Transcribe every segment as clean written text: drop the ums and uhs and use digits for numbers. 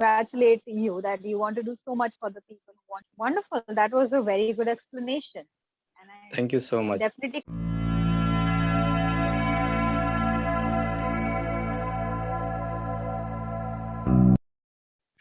congratulate you that you want to do so much for the people who want. Wonderful. That was a very good explanation. And I Thank you so can much. definitely.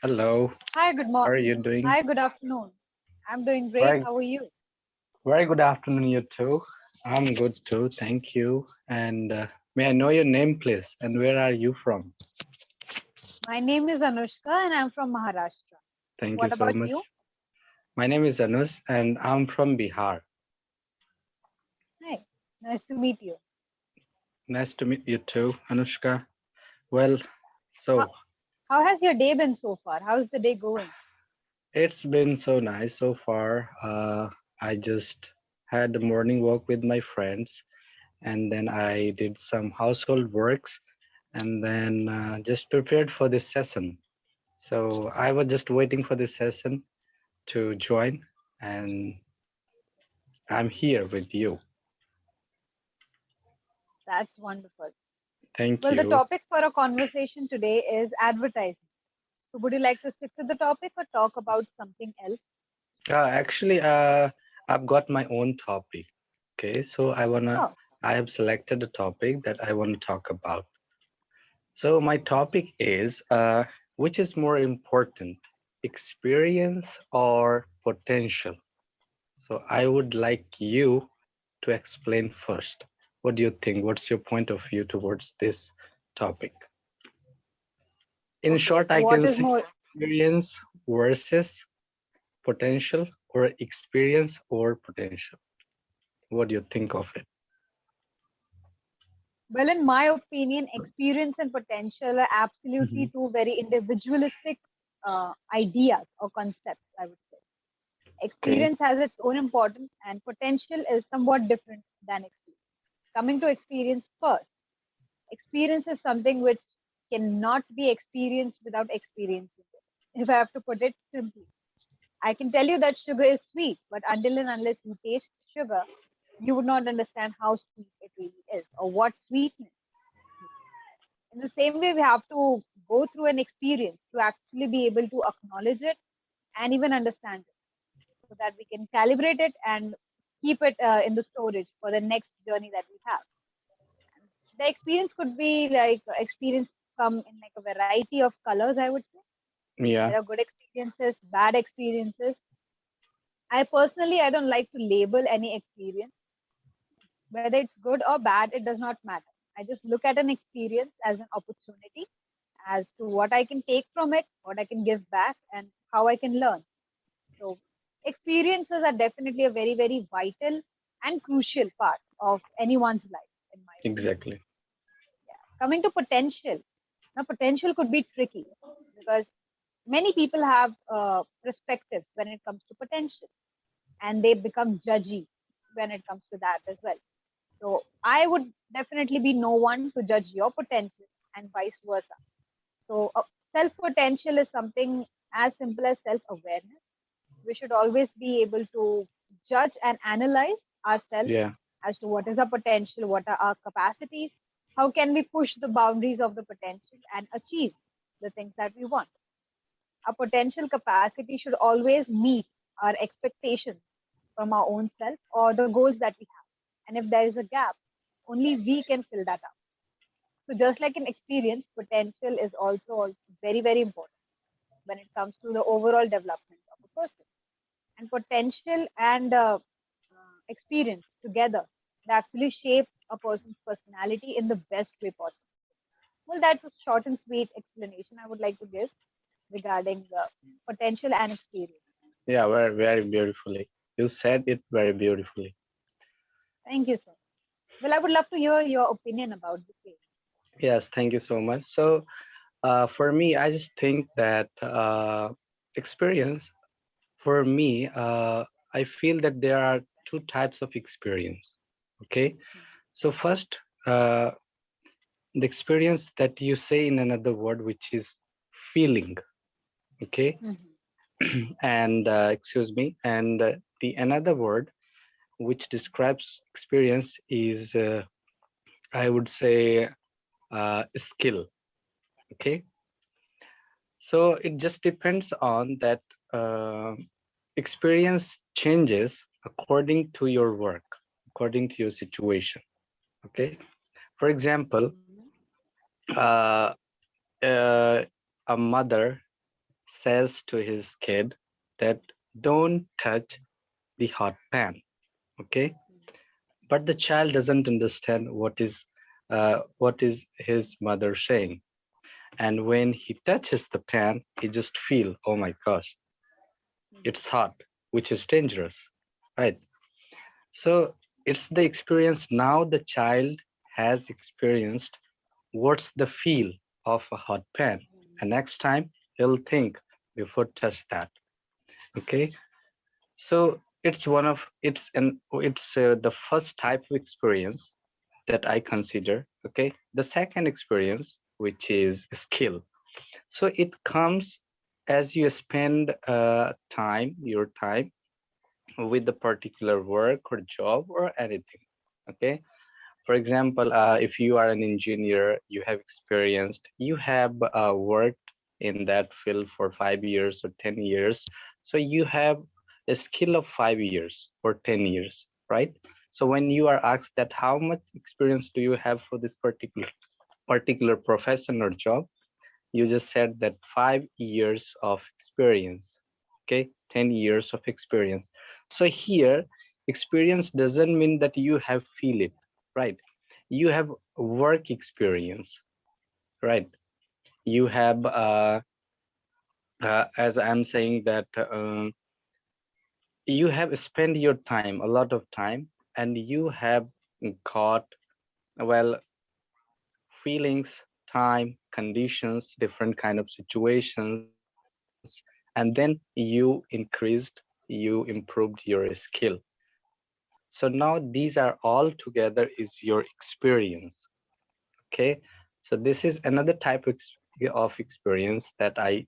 Hello, Hi, good how are morning. you doing? Hi, good afternoon. I'm doing great. Very, How are you? very good afternoon, you too. I'm good too, thank you. And may I know your name, please? And where are you from? My name is Anushka and I'm from Maharashtra. Thank you What so about much. you? My name is Anus, and I'm from Bihar. Hi, nice to meet you. Nice to meet you too, Anushka. Well, How, so how has your day been so far? How's the day going? it's been so nice so far. I just had a morning walk with my friends, and then I did some household works, and then just prepared for this session. So I was just waiting for this session to join, and I'm here with you. That's wonderful. Thank Well, the you. topic for our conversation today is advertising. So, would you like to stick to the topic or talk about something else? Actually, I've got my own topic. Okay, so Oh, I have selected a topic that I want to talk about. So my topic is, which is more important, experience or potential? So I would like you to explain first. What do you think? What's your point of view towards this topic? In okay. short, So, I what can is say more? experience versus potential, or experience or potential. What do you think of it? Well, in my opinion, experience and potential are absolutely Mhm. two very individualistic ideas or concepts, I would say. Okay. Experience has its own importance, and potential is somewhat different than experience. Coming to experience first, experience is something which cannot be experienced without experiencing it. If I have to put it simply, I can tell you that sugar is sweet, but until and unless you taste sugar, you would not understand how sweet it really is or what sweetness. In the same way, we have to go through an experience to actually be able to acknowledge it and even understand it so that we can calibrate it and keep it in the storage for the next journey that we have. The experience could be like experience come in like a variety of colors, I would say. Yeah. There are good experiences, bad experiences. I personally, I don't like to label any experience, whether it's good or bad, it does not matter. I just look at an experience as an opportunity as to what I can take from it, what I can give back, and how I can learn. So, experiences are definitely a very, very vital and crucial part of anyone's life, in my opinion. Exactly. Coming to potential, now potential could be tricky because many people have perspectives when it comes to potential, and they become judgy when it comes to that as well. So I would definitely be no one to judge your potential and vice versa. So self potential is something as simple as self awareness. We should always be able to judge and analyze ourselves Yeah. as to what is our potential, what are our capacities, how can we push the boundaries of the potential and achieve the things that we want. Our potential capacity should always meet our expectations from our own self or the goals that we have. And if there is a gap, only we can fill that up. So just like in experience, potential is also very, very important when it comes to the overall development of a person. And potential and experience together, they actually shape a person's personality in the best way possible. Well, that's a short and sweet explanation I would like to give regarding potential and experience. Yeah, very, very beautifully. You said it very beautifully. Thank you so much. Well, I would love to hear your opinion about the same. Yes, thank you so much. So, for me, I just think that experience, for me, I feel that there are two types of experience. Okay. So, first, the experience that you say in another word, which is feeling. Okay. Mhm. And excuse me. And the another word which describes experience is, I would say, skill. Okay. So it just depends on that uh, experience changes according to your work, according to your situation. Okay. For example, Mhm. uh, uh, a mother says to his kid that don't touch the hot pan. Okay. But the child doesn't understand what is his mother saying. And when he touches the pan, he just feel, oh my gosh, Mhm. it's hot, which is dangerous, right? So it's the experience. Now the child has experienced what's the feel of a hot pan, Mhm. and next time he'll think before touch that. Okay, so it's one of it's the first type of experience that I consider. Okay, the second experience, which is skill. So it comes as you spend your time with the particular work or job or anything. Okay, for example, if you are an engineer, you have experienced, you have worked in that field for 5 years or 10 years, so you have a skill of 5 years or 10 years, right? So when you are asked that how much experience do you have for this particular profession or job, you just said that 5 years of experience. Okay, 10 years of experience. So here, experience doesn't mean that you have feel it, right? You have work experience, right? You have as I'm saying that you have spent your time, a lot of time, and you have got, well, feelings, time, conditions, different kind of situations, and then you increased, you improved your skill. So now these are all together is your experience. Okay, so this is another type of experience that I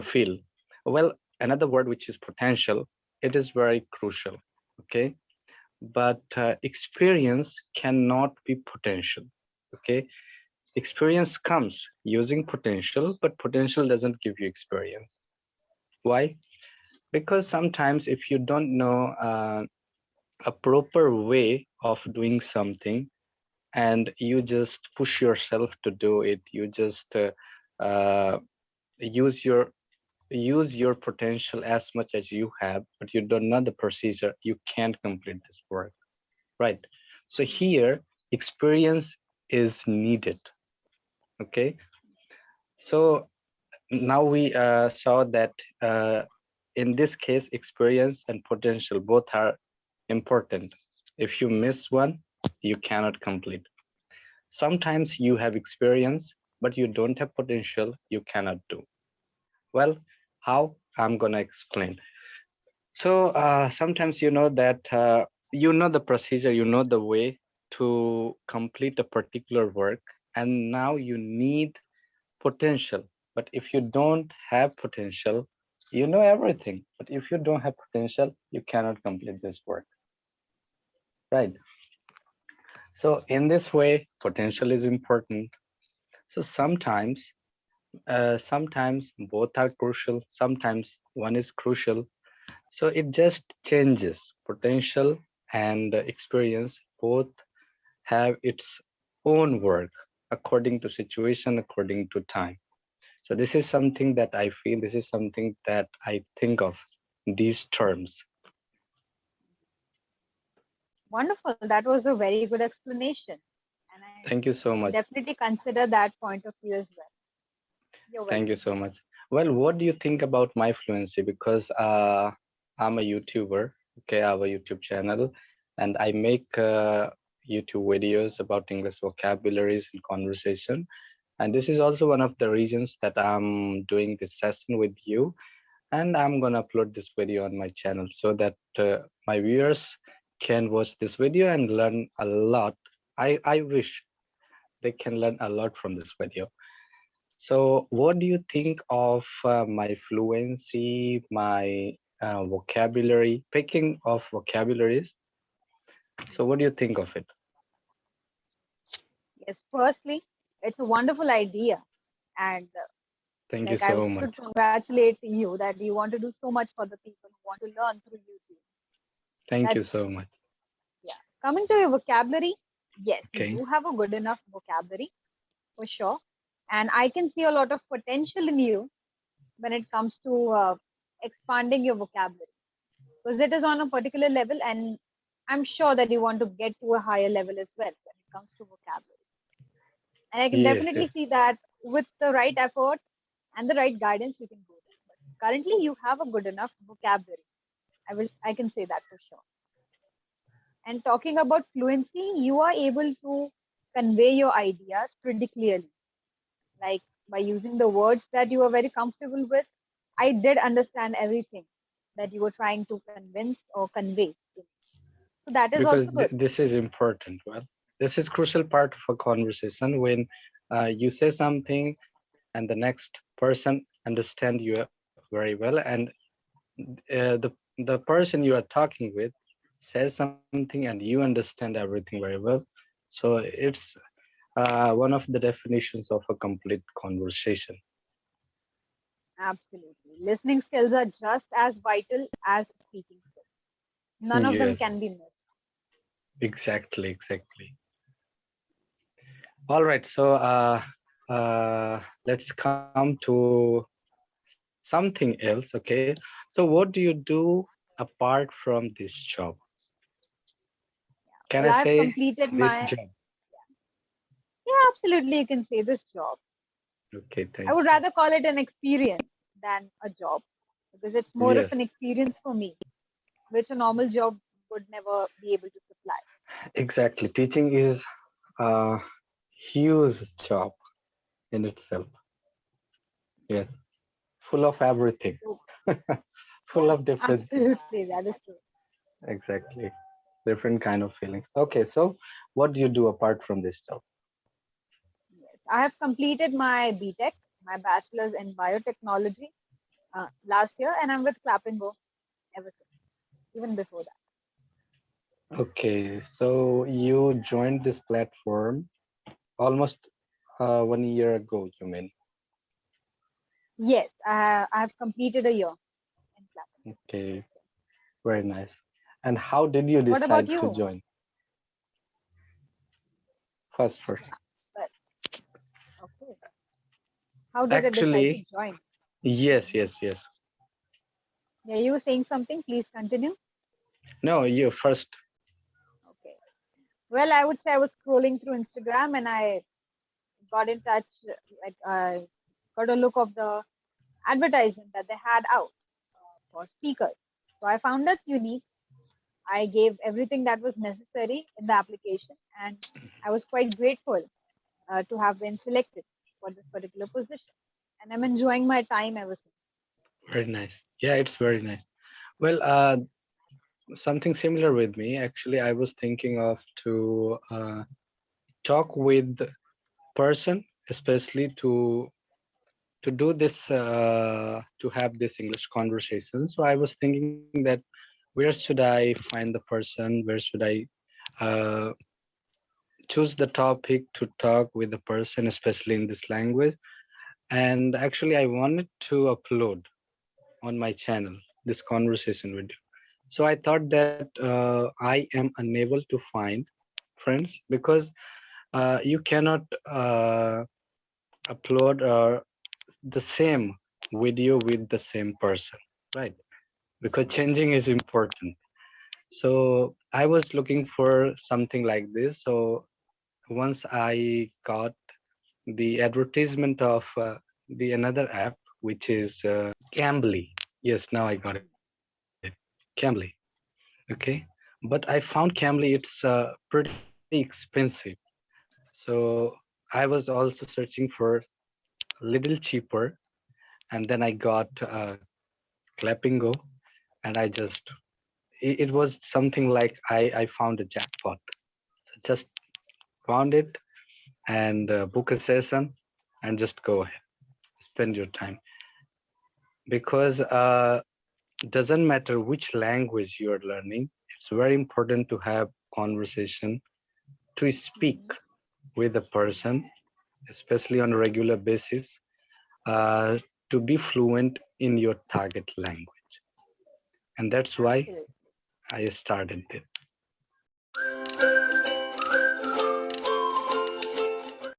feel. Well, another word which is potential, it is very crucial. Okay, but experience cannot be potential. Okay, experience comes using potential, but potential doesn't give you experience. Why? Because sometimes if you don't know a proper way of doing something, and you just push yourself to do it, you just uh, use your use your potential as much as you have, but you don't know the procedure, you can't complete this work, right? So here experience is needed. Okay, so now we saw that uh, in this case experience and potential both are important. If you miss one, you cannot complete. Sometimes you have experience but you don't have potential, you cannot do. Well, how? I'm gonna explain. So sometimes you know that you know the procedure, you know the way to complete a particular work, and now you need potential. But if you don't have potential, you know everything. But if you don't have potential, you cannot complete this work, right? So in this way, potential is important. So sometimes both are crucial. Sometimes one is crucial. So it just changes. Potential and experience both have its own work according to situation, according to time. So this is something that I feel, this is something that I think of these terms. Wonderful. That was a very good explanation. And I Thank you so will much. definitely consider that point of view as well. You're Thank you welcome. so much. Well, what do you think about my fluency? Because I'm a YouTuber, okay, I have a YouTube channel, and I make YouTube videos about English vocabularies and conversation. And this is also one of the reasons that I'm doing this session with you. And I'm gonna upload this video on my channel so that my viewers can watch this video and learn a lot. I wish they can learn a lot from this video. So what do you think of my fluency, my vocabulary, picking of vocabularies? So what do you think of it? Yes, firstly, it's a wonderful idea. And Thank you Like, I so should much. congratulate you that you want to do so much for the people who want to learn through YouTube. Thank you That's so much. yeah. Coming to your vocabulary, yes, you Okay. do have a good enough vocabulary for sure, and I can see a lot of potential in you when it comes to expanding your vocabulary because it is on a particular level, and I'm sure that you want to get to a higher level as well when it comes to vocabulary. And I can Yes, definitely yes. see that with the right effort and the right guidance, you can go there. But currently, you have a good enough vocabulary. I can say that for sure. And talking about fluency, you are able to convey your ideas pretty clearly. Like by using the words that you are very comfortable with, I did understand everything that you were trying to convince or convey. So that is also Because good. this is important. Well, this is crucial part of a conversation when you say something and the next person understand you very well, and the person you are talking with says something and you understand everything very well. So it's one of the definitions of a complete conversation. Absolutely. Listening skills are just as vital as speaking skills. None of them Yes, can be missed. exactly, exactly. All right, so let's come to something else. Okay, so what do you do apart from this job? Can I Well, I've say completed this my, job? yeah, absolutely, you can say this job. Okay, I thank would you. rather call it an experience than a job because it's more of Yes, an experience for me, which a normal job would never be able to supply. exactly. Teaching is a huge job in itself. Yes, full of everything, So, full yeah, of different things. absolutely, that is true. Exactly, different kind of feelings. Okay, so what do you do apart from this job? Yes, I have completed my BTech, my bachelor's in biotechnology last year, and I'm with Clapingo ever since, even before that. Okay, so you joined this platform almost 1 year ago, you mean? Yes, I have completed a year in Clapingo. Okay, very nice. And how did you What about decide to you? join? First. But okay, how did I decide to Actually, join? yes, Mhm. yes, yes. Yeah, you were saying something. Please continue. No, you first. Okay. Well, I would say I was scrolling through Instagram and I got in touch, like I got a look of the advertisement that they had out for speakers. So I found that unique. I gave everything that was necessary in the application, and I was quite grateful to have been selected for this particular position. And I'm enjoying my time ever since. Very nice. Yeah, it's very nice. Well, something similar with me. Actually, I was thinking of to talk with person, especially to do this to have this English conversation. So I was thinking that where should I find the person? Where should I uh, choose the topic to talk with the person, especially in this language? And actually, I wanted to upload on my channel this conversation with you. So I thought that I am unable to find friends because you cannot upload the same video with the same person, right? Because changing is important. So I was looking for something like this. So once I got the advertisement of the another app, which is Cambly. Yes, now I got it. Cambly. Okay, but I found Cambly. It's pretty expensive. So I was also searching for a little cheaper, and then I got Clapingo, and I just it was something like I found a jackpot. So just found it and book a session and just go ahead, spend your time because doesn't matter which language you are learning. It's very important to have conversation, to speak Mhm. with a person, especially on a regular basis. uh, to be fluent in your target language. And that's why Absolutely. I started it.